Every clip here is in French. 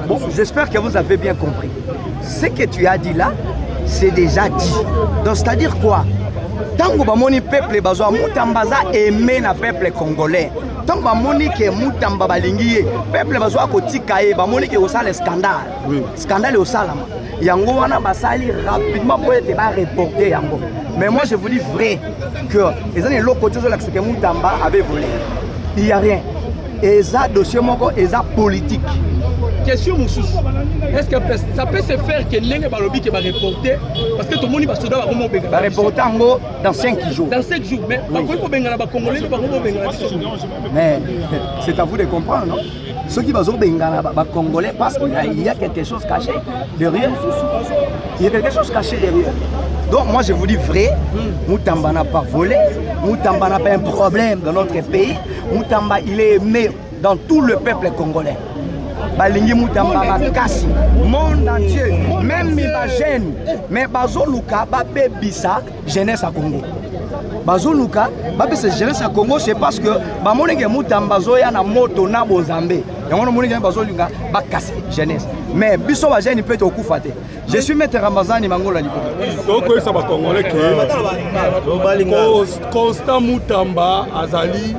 Bon, j'espère que vous avez bien compris. Ce que tu as dit là, c'est déjà dit. Donc, c'est-à-dire quoi? Tant que le peuple bazoa mutambaza aimé na peuple congolais. Tant que bamoni ke mutamba balingi peuple bazoa kotika e bamoni ke osala scandale. Scandale osalama. Yango wana basali rapidement pour être reporté yango. Mais moi je vous dis vrai que les années locaux de l'accès que Mutamba avait volé. Il n'y a rien. Et ça dossier moko et ça politique. Question Moussous. Est-ce que ça peut se faire que l'Enge Balobi qui va reporter parce que tout le monde va se donner va reporter dans 5 jours. Dans 5 jours. Mais mais c'est à vous de comprendre, non? Ceux qui vont Congolais parce qu'il y a quelque chose caché derrière. Il y a quelque chose caché derrière. Donc moi je vous dis vrai, Mutamba n'a pas volé, Mutamba n'a pas un problème dans notre pays, Mutamba il est aimé dans tout le peuple congolais. Balingi Mutamba makasi, monde entier, même Mibagène, mais Bazoluka, Babé Bissa, jeunesse à Congo. Bazoluka, Babé c'est jeunesse à Congo, c'est parce que Bamonenge Mutamba Zoya na moto na Bozambe. Et on a monné Bazoluka, Bakasi, jeunesse. Mais Bisso Bagène il peut être au coup faté. Je suis maître Ramazani Mangola Lipo. Donc ça va Congolais que Constant Mutamba Azali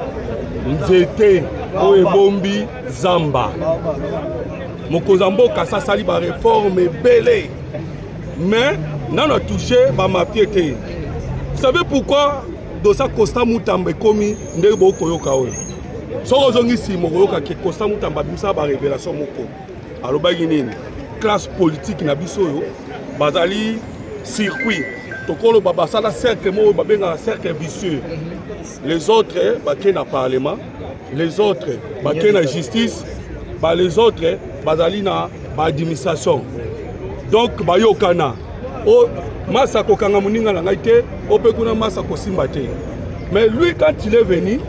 Nzete Oebombi Zamba. Mokozambo Kassa Sali ba réforme belé. Mais non a touché ba mafiété. Vous savez pourquoi dans ça Constant Mutamba komi ndebo koyoka oyo. Soko zongi si mokoyoka ke Constant Mutamba bimsa ba révélation moko. Aloba nini classe politique na biso yo bazali circuit tokolo babasala cercle mo babenga cercle vicieux. Les autres baké na parlement, les autres baké na justice, les autres bazali na administration. Donc bayokana o masa ko kanga muninga na ngaite o pe kuna masa ko simba te. Mais lui quand il est venu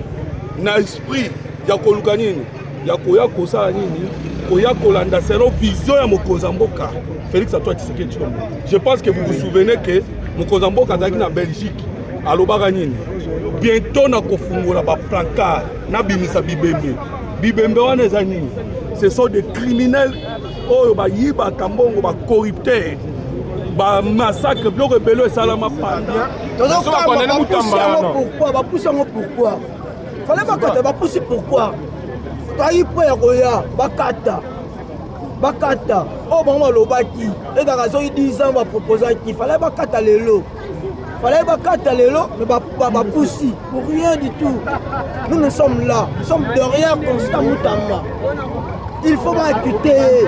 na esprit ya koluka nini ya koya kosa nini koya kolanda c'est une vision ya Mokozamboka Félix Antoine Tshisekedi Tshilombo. Je pense que vous vous souvenez que Mokozamboka azaki na Belgique alobaka nini bientôt na kofungola ba placard na bimisa bibembe bibembe wana eza nini ce sont des criminels oyo bayiba kambongo ba corrupteurs ba massacre bloko belo esalama pandia pourquoi ba pousser pourquoi fallait pas kata ba pousser pourquoi tayi po ya koya bakata oh maman lobaki et dans raison 10 ans va proposer qu'il fallait bakata lelo mais ba poussi pour rien du tout. Nous sommes là, nous sommes derrière Constant Mutamba. Il faut m'écouter.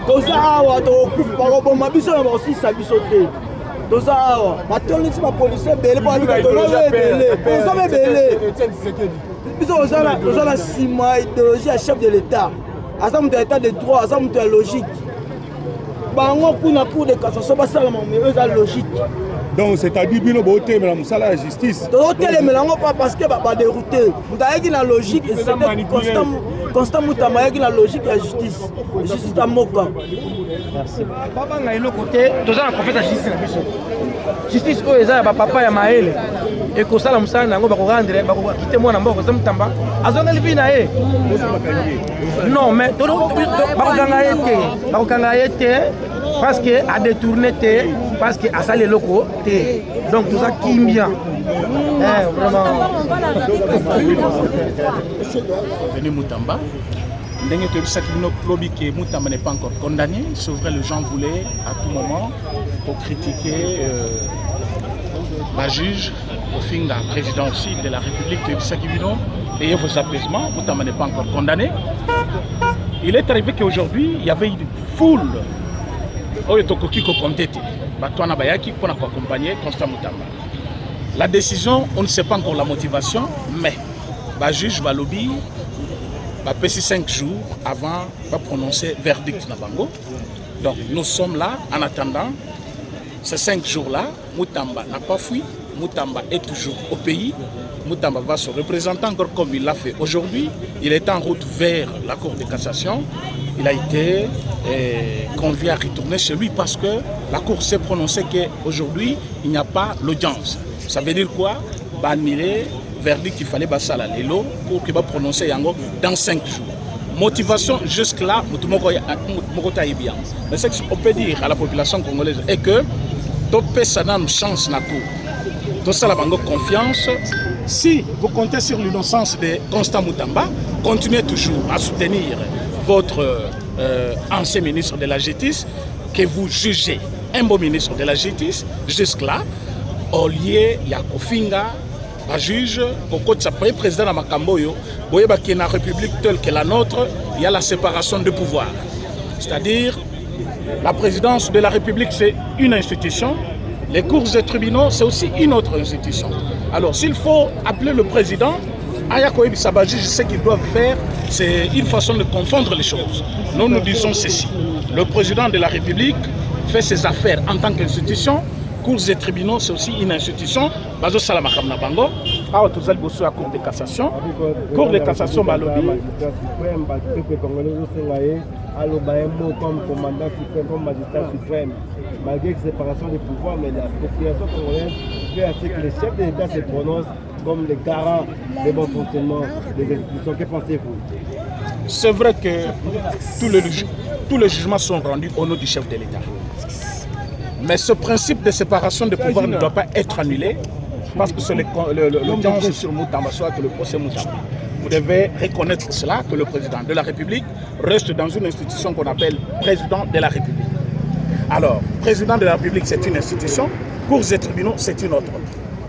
Toza awa to coupe par bon ma biso na aussi sa bisoté. Toza awa batoni si ma policier belé pour aller belé. Nous sommes belé. Biso toza la sima idéologie à chef de l'état. Asam de l'état de droit, asam de logique. Bango kuna cour de cassation ba sala mais eux la logique. Donc c'est-à-dire bino boté mais la musala la justice. Toté les mélango pas parce que ba dérouté. Mutaye la logique et c'est Constant Mutamba qui la logique et la justice. Justice à Moka. Merci. Papa na ilo côté, toza na confiance à justice na biso. Justice o eza ba papa ya maele. Et ko sala musala nango ba ko rendre ba ko quitter moi na mboko Constant Mutamba. Azonga livi na ye. Non mais ba ko kanga yete parce que a détourné te parce que a salé loko te. Donc tout ça qui bien. Vraiment. Venu Mutamba. Ndenge to bisaki bino lobi que Mutamba n'est pas encore condamné, c'est vrai les gens voulaient à tout moment pour critiquer la juge au fin la président aussi de la République de bisaki bino et vos apaisements. Mutamba n'est pas encore condamné. Il est arrivé qu'aujourd'hui il y avait une foule oyo tokoki ko compter batwana bayaki pour accompagner Constant Mutamba. La décision, on ne sait pas encore la motivation, mais le juge va lobby, va passer 5 jours avant de prononcer verdict na bango. Donc nous sommes là en attendant ces 5 jours-là. Mutamba n'a pas fui, Mutamba est toujours au pays. Mutamba va se représenter encore comme il l'a fait aujourd'hui. Il est en route vers la Cour de cassation il a été convié à retourner chez lui parce que la Cour s'est prononcée qu'aujourd'hui, il n'y a pas l'audience. Ça veut dire quoi? Annuler verdict qu'il fallait passer à la Lelo pour qu'il va prononcer Yango dans 5 jours. Motivation jusque-là, bien. Mais ce qu'on peut dire à la population congolaise est que Topé Sanam chance na Cour. Tout ça, la confiance. Si vous comptez sur l'innocence de Constant Moutamba, continuez toujours à soutenir votre ancien ministre de la Justice, que vous jugez un bon ministre de la Justice, jusque-là, au lieu de Kofinga, un juge, pour le président de Makamboyo, dans une république telle que la nôtre, il y a la séparation de pouvoir. C'est-à-dire, la présidence de la République, c'est une institution. Les cours et tribunaux, c'est aussi une autre institution. Alors, s'il faut appeler le président, Ayakoyebi Sabaji, je sais qu'ils doivent faire, c'est une façon de confondre les choses. Nous, nous disons ceci. Le président de la République fait ses affaires en tant qu'institution. Cours et tribunaux, c'est aussi une institution. Bazo Salamakam Nabango, à Otozal Bosso à Cour de cassation. Cour de cassation, Balobi. Comme commandant suprême, comme magistrat suprême, malgré la séparation des pouvoirs, mais la population congolaise fait assez que les chefs de l'État se prononcent comme les garants des bons fonctionnements des institutions. Que pensez-vous? C'est vrai que tous les jugements sont rendus au nom du chef de l'État. Mais ce principe de séparation des pouvoirs ne doit pas être annulé parce que c'est l'audience sur Moutamba, soit que le procès Moutamba. Vous devez reconnaître cela, que le président de la République reste dans une institution qu'on appelle président de la République. Alors, président de la République, c'est une institution, cours et tribunaux, c'est une autre.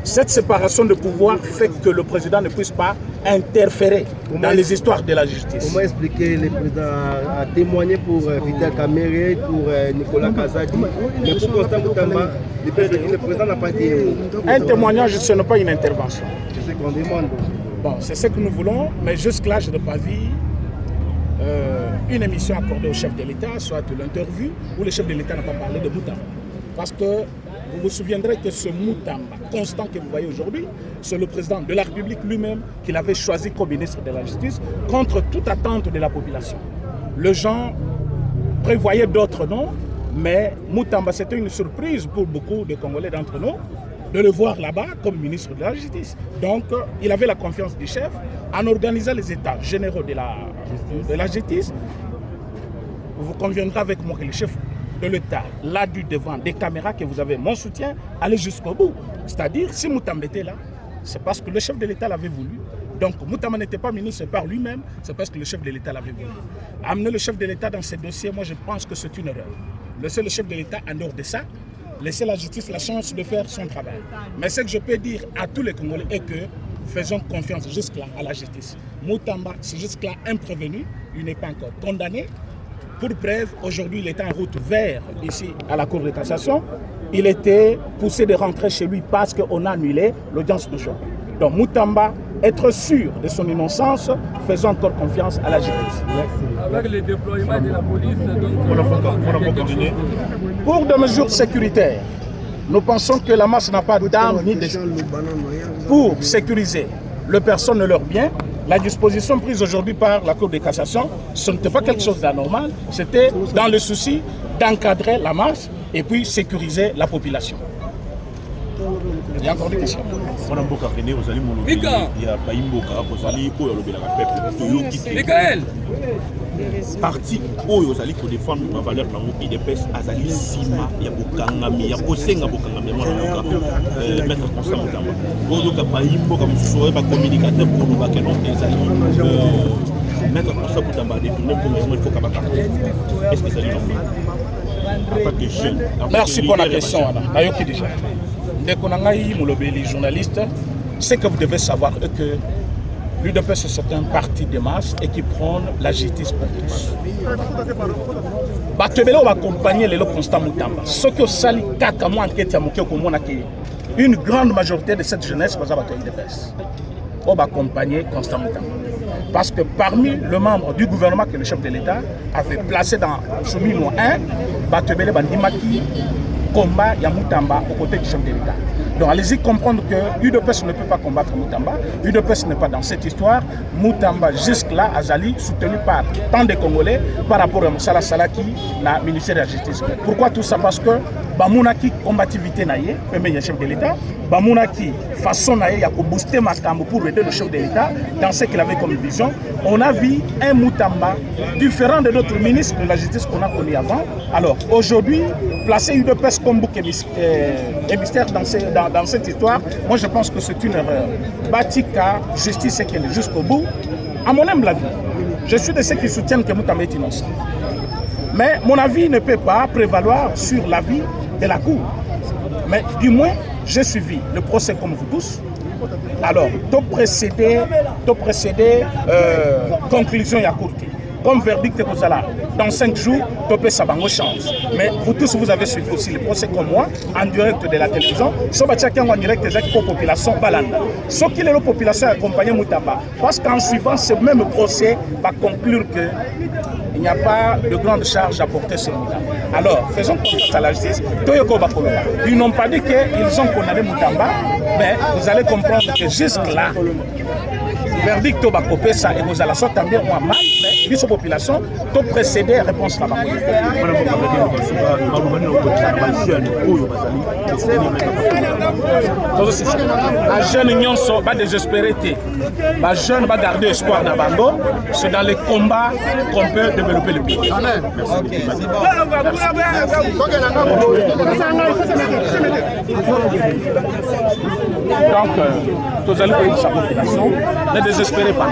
Cette séparation de pouvoir fait que le président ne puisse pas interférer dans les histoires de la justice. Comment expliquer le président a témoigné pour Vital Kamere, pour Nicolas Kazadi, mais pour Constant Moutamba, le président n'a pas dit un témoignage, ce n'est pas une intervention. C'est ce qu'on demande. Bon, c'est ce que nous voulons, mais jusque-là, je n'ai pas vu une émission accordée au chef de l'État, soit l'interview, où le chef de l'État n'a pas parlé de Moutamba. Parce que vous vous souviendrez que ce Moutamba constant que vous voyez aujourd'hui, c'est le président de la République lui-même qui l'avait choisi comme ministre de la Justice contre toute attente de la population. Les gens prévoyaient d'autres noms, mais Moutamba, c'était une surprise pour beaucoup de Congolais d'entre nous de le voir là-bas comme ministre de la Justice. Donc, il avait la confiance du chef en organisant les états généraux de la justice. Vous conviendrez avec moi que le chef de l'État l'a dit devant des caméras que vous avez mon soutien, allez jusqu'au bout. C'est-à-dire, si Moutamba était là, c'est parce que le chef de l'État l'avait voulu. Donc, Moutamba n'était pas ministre par lui-même, c'est parce que le chef de l'État l'avait voulu. Amener le chef de l'État dans ces dossiers, moi je pense que c'est une erreur. Laisser le chef de l'État en dehors de ça, laisser la justice la chance de faire son travail. Mais ce que je peux dire à tous les Congolais est que faisons confiance jusque-là à la justice. Moutamba, c'est jusque-là un prévenu, il n'est pas encore condamné. Pour preuve, aujourd'hui, il est en route vers ici à la Cour de cassation. Il était poussé de rentrer chez lui parce qu'on a annulé l'audience d'aujourd'hui. Donc Moutamba, être sûr de son innocence, faisons encore confiance à la justice. Merci. Avec le déploiement de la police, donc pour des mesures sécuritaires, nous pensons que la masse n'a pas d'armes ni de... Pour sécuriser les personnes et leurs biens, la disposition prise aujourd'hui par la Cour de cassation, ce n'était pas quelque chose d'anormal, c'était dans le souci d'encadrer la masse et puis sécuriser la population. Il y a encore des questions. Michael, parti oyo ozali ko défendre ma valeur na mo IDPS azali sima ya bokangami ya kosenga bokangami mwana moka maître Constant Moutamba oyo ka bayimbo ka mususu ba communicateur pour nous ba que non ezali maître Constant Moutamba de tourner pour moi il faut ka ba est-ce que ça lui non? Merci pour la question. Nayoki déjà. Dès qu'on a eu les journalistes, ce que vous devez savoir est que l'UDPS c'est un parti de masse et qui prône la justice pour tous. Batebele va accompagner les Constant Moutamba. Ce que sali kaka mo enquête ya moke ko mona ke une grande majorité de cette jeunesse va avoir l'UDPS. On va accompagner Constant Moutamba. Parce que parmi les membres du gouvernement que le chef de l'État avait placé dans Chomino 1, Batebele Bandimaki combat ya Moutamba aux côtés du chef de l'État. Donc allez-y comprendre que UDPS ne peut pas combattre Moutamba. UDPS n'est pas dans cette histoire. Moutamba jusque-là, Azali, soutenu par tant de Congolais par rapport à Moussala Salaki, le ministère de la Justice. Pourquoi tout ça? Parce que Bamounaki combativité naïe, le chef de l'État, Bamounaki façon naïe, il a booster Makambo pour aider le chef de l'État dans ce qu'il avait comme vision. On a vu un Moutamba différent de notre ministre de la Justice qu'on a connu avant. Alors aujourd'hui, placer UDPS comme bouc émissaire dans cette histoire, moi je pense que c'est une erreur. Batika, justice et qu'elle est jusqu'au bout. À mon humble avis, je suis de ceux qui soutiennent que Moutamba est innocent. Mais mon avis ne peut pas prévaloir sur l'avis de la Cour. Mais du moins, j'ai suivi le procès comme vous tous. Alors, tout précédé conclusion et à court. Comme verdict que vous allez dans 5 jours, topé sa bango chance. Mais vous tous, vous avez suivi aussi le procès comme moi, en direct de la télévision. So chacun en direct des actes pour la population balanda. Ce qui est la population accompagnée Moutamba. Parce qu'en suivant ce même procès, va conclure que il n'y a pas de grande charge à porter sur Moutamba. Alors, faisons confiance à la justice. Ils n'ont pas dit qu'ils ont condamné Moutamba, mais vous allez comprendre que jusque-là, verdict au Bakopé, ça, et vous allez sortir bien ou mal, mais les populations, tout précédé, réponse là-bas. Les jeunes n'y pas désespérés, les jeunes vont garder espoir dans Bango, c'est dans les combats qu'on peut développer le pays. Donc, vous allez payer sa population, ne désespérez pas.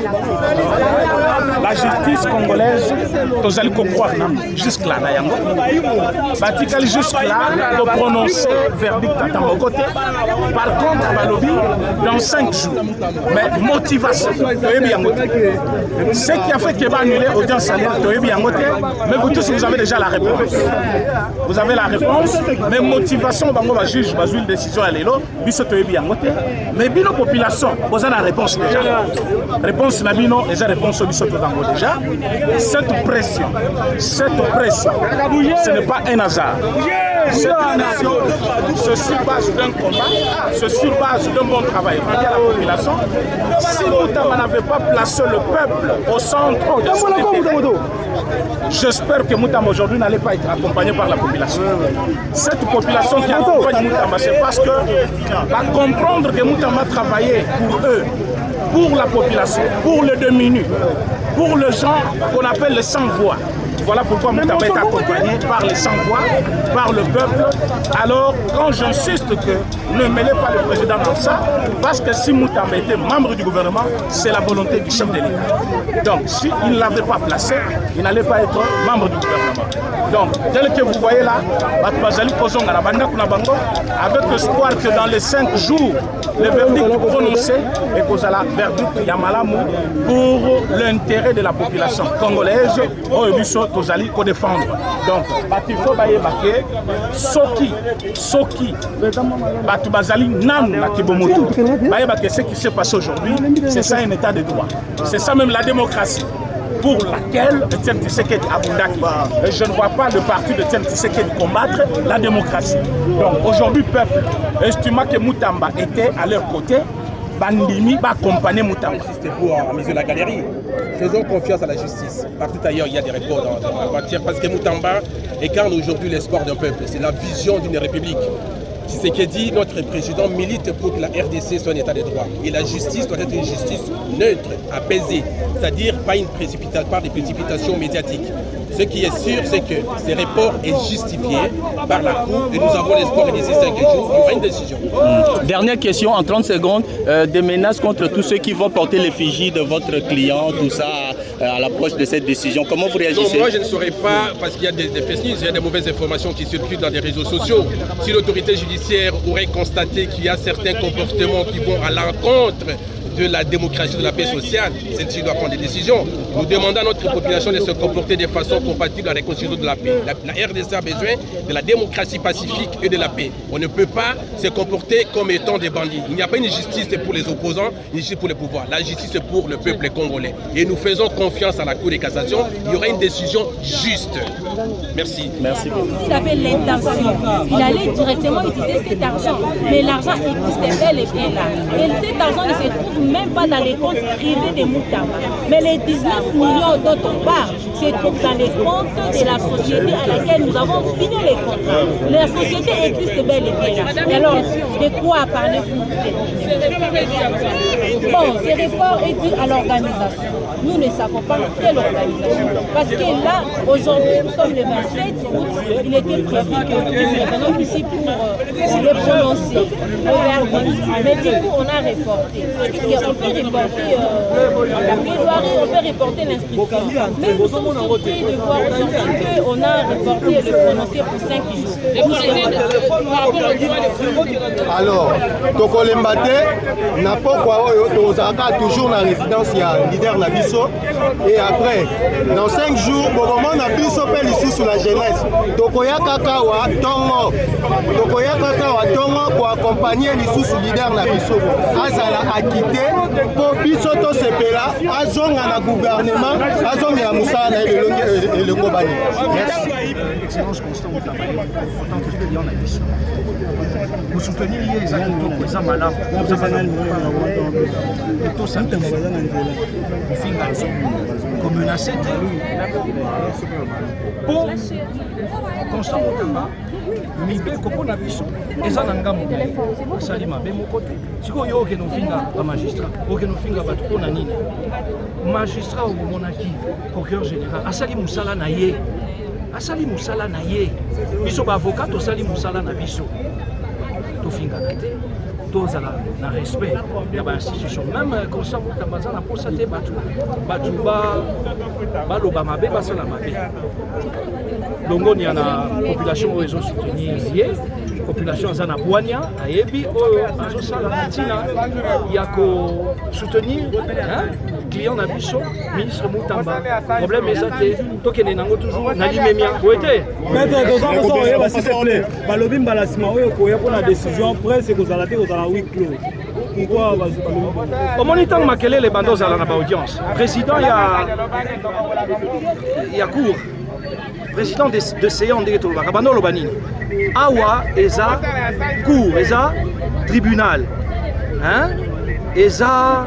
La justice congolaise, vous allez croire jusque-là, Batikali jusque-là, pour prononcer verdict à mon côté. Par contre, à Balobi, dans 5 jours. Mais motivation, ce qui a fait qu'il va annuler audience salaire, mais vous tous, vous avez déjà la réponse. Vous avez la réponse, mais motivation, on va juger, on va une décision à l'élo, mais bino population, vous avez la réponse déjà. Réponse Nabino, et j'ai réponse au Bissot déjà. Cette pression, ce n'est pas un hasard. Cette nation, c'est sur base d'un combat, c'est sur base d'un bon travail. Regardez la population. Si Moutamba n'avait pas placé le peuple au centre de son intérêt, j'espère que Moutamba aujourd'hui n'allait pas être accompagné par la population. Cette population qui accompagne Moutamba, c'est parce que va comprendre que Moutamba travaillait pour eux, pour la population, pour les démunis, pour les gens qu'on appelle les sans-voix. Voilà pourquoi Moutamba est accompagné par les sans-voix, par le peuple. Alors, quand j'insiste que ne mêlez pas le président dans ça, parce que si Moutamba était membre du gouvernement, c'est la volonté du chef de l'État. Donc, s'il ne l'avait pas placé, il n'allait pas être membre du gouvernement. Donc, tel que vous voyez là, avec l'espoir que dans les 5 jours, le verdict prononcé et que la verdict Yamalamou pour l'intérêt de la population congolaise, Tozali pour défendre. Donc, il faut bailler Soki, Batubazali, Nan, Nakibomoto. Ce qui s'est passé aujourd'hui, c'est ça un état de droit. C'est ça même la démocratie pour laquelle Etienne Tshisekedi Abundaki. Et je ne vois pas le parti de Etienne Tshisekedi combattre la démocratie. Donc, aujourd'hui, peuple, estima que Moutamba était à leur côté. Bandimi va accompagner Moutamba. C'était pour amuser la galerie. Faisons confiance à la justice. Partout ailleurs, il y a des reports dans la matière parce que Moutamba incarne aujourd'hui l'espoir d'un peuple. C'est la vision d'une république. Tshisekedi, notre président, milite pour que la RDC soit un état de droit. Et la justice doit être une justice neutre, apaisée. C'est-à-dire pas des précipitations médiatiques. Ce qui est sûr, c'est que ce report est justifié par la Cour et nous avons l'espoir que d'ici 5 jours, il y aura une décision. Dernière question en 30 secondes. Des menaces contre tous ceux qui vont porter l'effigie de votre client, tout ça, à l'approche de cette décision. Comment vous réagissez? Moi, je ne saurais pas, parce qu'il y a des fake news, il y a des mauvaises informations qui circulent dans les réseaux sociaux. Si l'autorité judiciaire aurait constaté qu'il y a certains comportements qui vont à l'encontre de la démocratie, de la paix sociale, celle-ci doit prendre des décisions. Nous demandons à notre population de se comporter de façon compatible avec la constitution de la paix. La RDC a besoin de la démocratie pacifique et de la paix. On ne peut pas se comporter comme étant des bandits. Il n'y a pas une justice pour les opposants, une justice pour le pouvoir. La justice est pour le peuple congolais. Et nous faisons confiance à la Cour de cassation. Il y aura une décision juste. Merci. Merci beaucoup. S'il avait l'intention, il allait directement utiliser cet argent. Mais l'argent existe bel et bien là. Et cet argent ne se trouve même pas dans les comptes privés des Moutamba. Mais les 19 millions dont on parle se trouvent dans les comptes de la société à laquelle nous avons fini les contrats. La société existe bel et bien là. Et alors, de quoi parlez-vous? Bon, ce report est dû à l'organisation. Nous ne savons pas quelle organisation. Parce que là, aujourd'hui, nous sommes le 27 août, il était prévu que nous venions ici pour le prononcer. Mais du coup, on a reporté. On peut reporter la plaidoirie, on peut reporter l'instruction. Mais nous sommes surpris de voir aujourd'hui qu'on a reporté le prononcé pour 5 jours. Alors, Tokolembate, n'a pas quoi, toujours dans la résidence, il y a un leader Nabiso. Et après, dans 5 jours, on a Nabiso fait ici sur la jeunesse. Tokoya Kakawa, Tongo. Tokoya Kakawa, Tongo pour accompagner les sous leader Nabiso. Azala a quitté pour Bisoto Sepela, Azonga na gouvernement, Azonga Moussa et le Kobani. Merci. Excellence Constant Moutamba, en tant que client Nabiso. Vous soutenez les acteurs qui sont malades, vous avez tout ça, comme menacé pour Constant Moutamba, mibe koko na biso eza na ngambo asali mabe mokote siko yo ke no finga ba magistrat o ke no finga ba to na nini magistrat o monaki procureur général asali musala na ye biso ba avocat to sali musala na biso to finga na te tozala na respect ya ba institution même Constant Moutamba na posa te batu ba loba mabe basala mabe longo ni na population oyo soutenir ye population aza na bwania ayebi oyo azosala ntina ya ko soutenir client na biso ministre Moutamba problème eza te tokende nango toujours na limemia oete maître toza oyeba s'il te plaît balobi mbala nsima oyo koya mpona décision presse ekozala te kozala huis clos pourquoi omoni ntango makelele banda ozala na baaudience président ya cour président de séance ndenge tolobaka banda oloba nini awa eza cour eza tribunal eza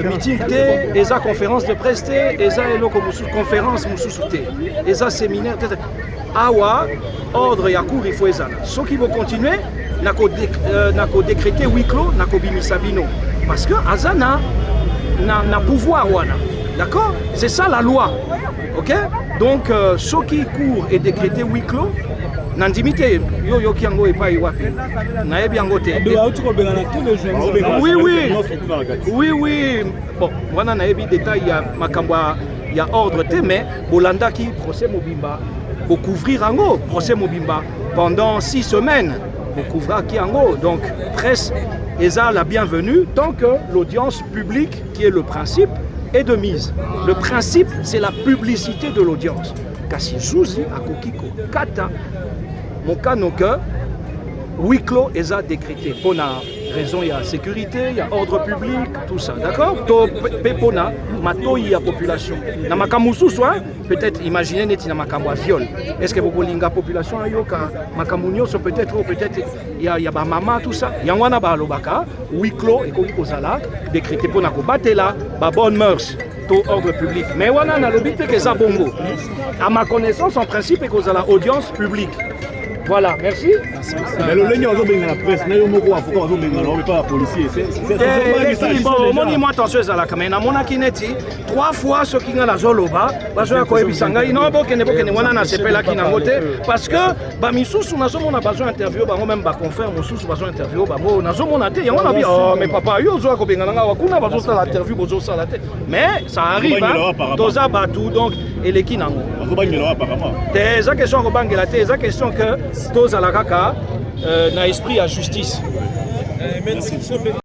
meeting te eza conférence de presse te eza eloko mosusu conférence mosusu te eza séminaire te awa ordre ya cour il faut ezala soki bocontinue na kodécréter huis clos na kobimisa bino parce que aza na pouvoir wana d'accord c'est ça la loi ok donc soki cour est décrété huis clos nandimi te yo yoki yango epai wapi nayebi yango te oui bon wana nayebi détail ya makambo ya ordre te mais bolandaki procès mobimba bocouvrir yango procès mobimba pendant 6 semaines bocouvraki yango donc presse eza la bienvenue tant que l'audience publique qui est le principe est de mise. Le principe, c'est la publicité de l'audience. Kasi Jouzi Akokiko Kata, mon canoque, huis clos est décrété. Pour la raison, il y a sécurité, il y a ordre public, tout ça. D'accord? Pepona, mato y a population. Na makamusu soit, peut-être, imaginez net na makamwa viol. Est-ce que vous linga population ayoka makamunyo so peut-être il y a ba mama tout ça. Yangwana ba lobaka, huis clos et kozala décrété pour na ko batela ba bonne mœurs. Ordre public. Mais wana na lobi te que ça bongo. À ma connaissance, en principe, et kozala audience publique. Voilà, merci. Mais le ligne à la presse, n'a pas de policier. Bon, moi attention à la caméra. Mon akineti 3 fois ce qui est la zoloba, bazo ko ebisanga ino bokene wana na sepela ki na ngote parce que ba misusu nazo mona bazo interview ba même ba confrère mususu bazo interview ba mo nazo mona te yango na bi oh mais papa yo zo ko benga nga wakuna bazo sala interview bozo sala te mais ça arrive toza batu donc eleki nango apparemment des questions ko bangela te des questions que toza la kaka na esprit à justice.